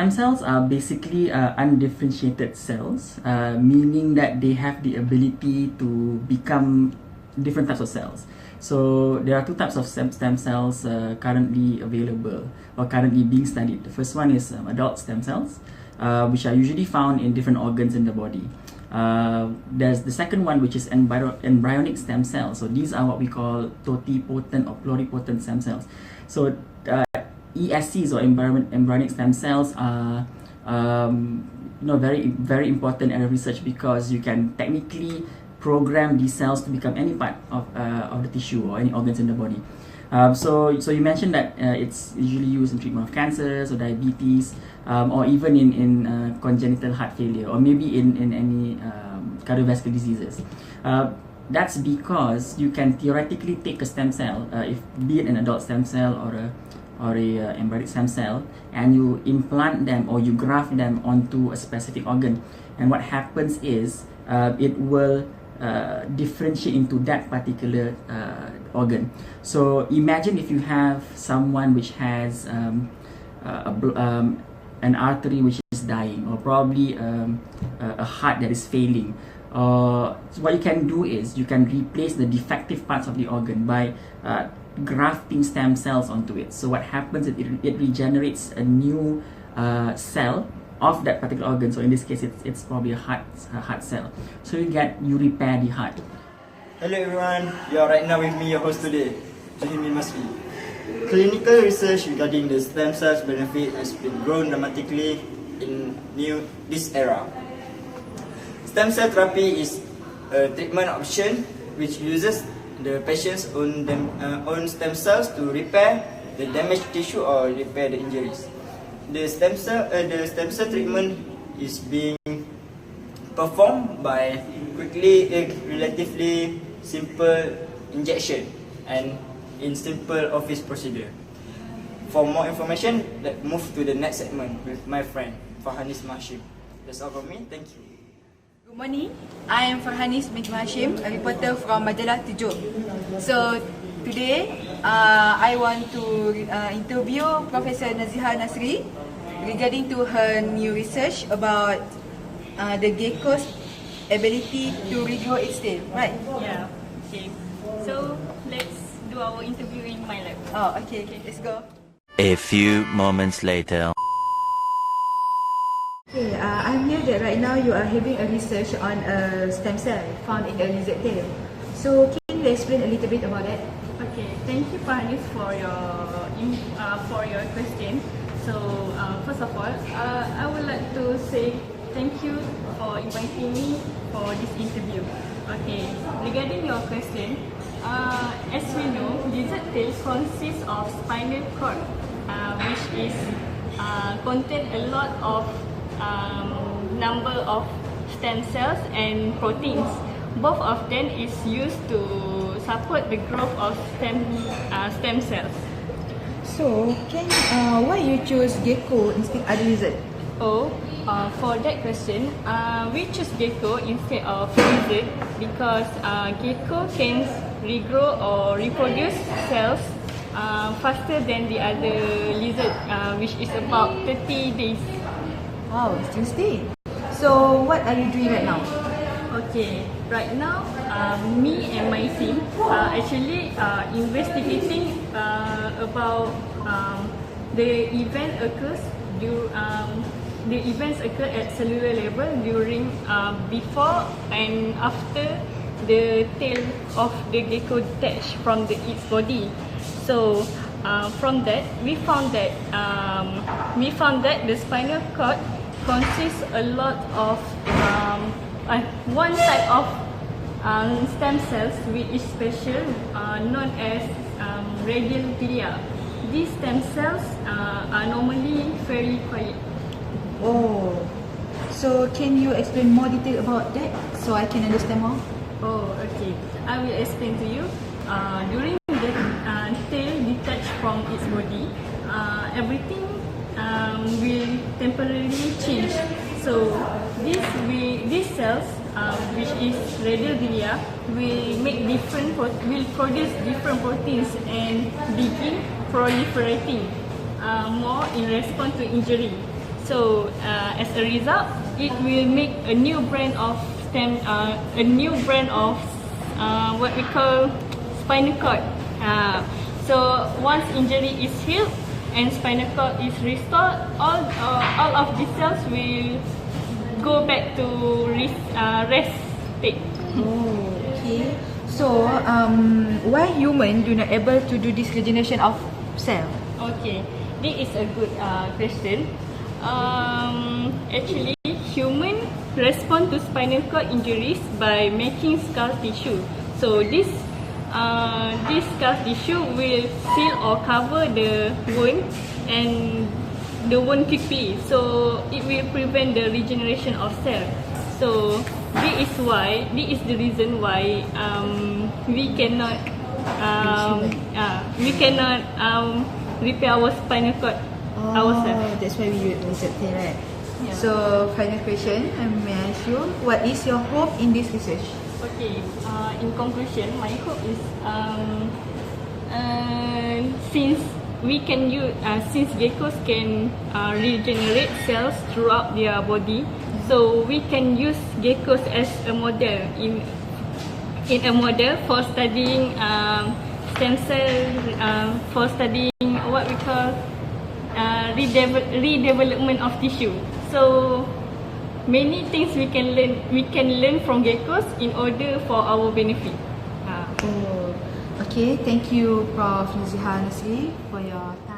stem cells are basically undifferentiated cells, meaning that they have the ability to become different types of cells. So there are two types of stem cells currently available or currently being studied. The first one is adult stem cells, which are usually found in different organs in the body. There's the second one, which is embryonic stem cells. So these are what we call totipotent or pluripotent stem cells. So ESCs or embryonic stem cells are very important area of research, because you can technically program these cells to become any part of the tissue or any organs in the body. So you mentioned that it's usually used in treatment of cancers or diabetes, or even in congenital heart failure, or maybe in any cardiovascular diseases. That's because you can theoretically take a stem cell, be it an adult stem cell or a embryonic stem cell, and you implant them or you graft them onto a specific organ. And what happens is it will differentiate into that particular organ. So imagine if you have someone which has an artery which is dying, or probably a heart that is failing. So what you can do is you can replace the defective parts of the organ by grafting stem cells onto it. So what happens is it regenerates a new cell of that particular organ. So in this case, it's probably a heart cell. So you repair the heart. Hello everyone, you are right now with me, your host today, Jahimi Masri. Clinical research regarding the stem cells benefit has been grown dramatically in this era. Stem cell therapy is a treatment option which uses the patient's own stem cells to repair the damaged tissue or repair the injuries. The stem cell treatment is being performed by relatively simple injection and in simple office procedure. For more information, let's move to the next segment with my friend Farhanis Mahashim. That's all from me. Thank you. Good morning. I am Farhanis bin Hashim, a reporter from Majalah Tujuh. So today, I want to interview Professor Naziha Nasri regarding to her new research about the gecko's ability to regrow its tail, right? Yeah. Okay. So let's do our interview in my lab. Oh, okay. Let's go. A few moments later. Okay, I'm here that right now you are having a research on a stem cell found in the lizard tail. So can you explain a little bit about that? Okay. Thank you, Farhanis, for your question. So first of all, I would like to say thank you for inviting me for this interview. Okay, regarding your question, as we know, lizard tail consists of spinal cord, which is contain a lot of number of stem cells and proteins. Both of them is used to support the growth of stem cells. So, why you choose gecko instead of lizard? For that question, we choose gecko instead of lizard because gecko can regrow or reproduce cells faster than the other lizard, which is about 30 days. Wow, interesting. So, what are you doing right now? Okay, right now, me and my team are actually investigating about the events occur at cellular level during before and after the tail of the gecko detached from its body. So from that, we found that the spinal cord consists a lot of one type of stem cells which is special, known as radial glia. These stem cells are normally very quiet. Oh, so can you explain more detail about that so I can understand more? Oh, okay. I will explain to you. During the tail detached from its body, everything will temporarily change. So these cells, which is radial glia, will produce different proteins and begin proliferating more in response to injury. So as a result, it will make a new brand of what we call spinal cord. So once injury is healed and spinal cord is restored, all of the cells will go back to rest state. Oh, okay. So, why human do not able to do this regeneration of cell? Okay, this is a good question. Actually, human respond to spinal cord injuries by making scar tissue. So this scar tissue will seal or cover the wound and the wound quickly. So it will prevent the regeneration of cell. So this is the reason why we cannot repair our spinal cord ourselves. That's why we use that thing, right? Yeah. So, final question, may I ask you, what is your hope in this research? Okay, in conclusion, my hope is since we can use since geckos can regenerate cells throughout their body, so we can use geckos as a model in a model for studying stem cell, for studying what we call redevelopment of tissue. So many things we can learn from geckos in order for our benefit. Oh, okay. Thank you, Prof. Naziha Nasri, for your time.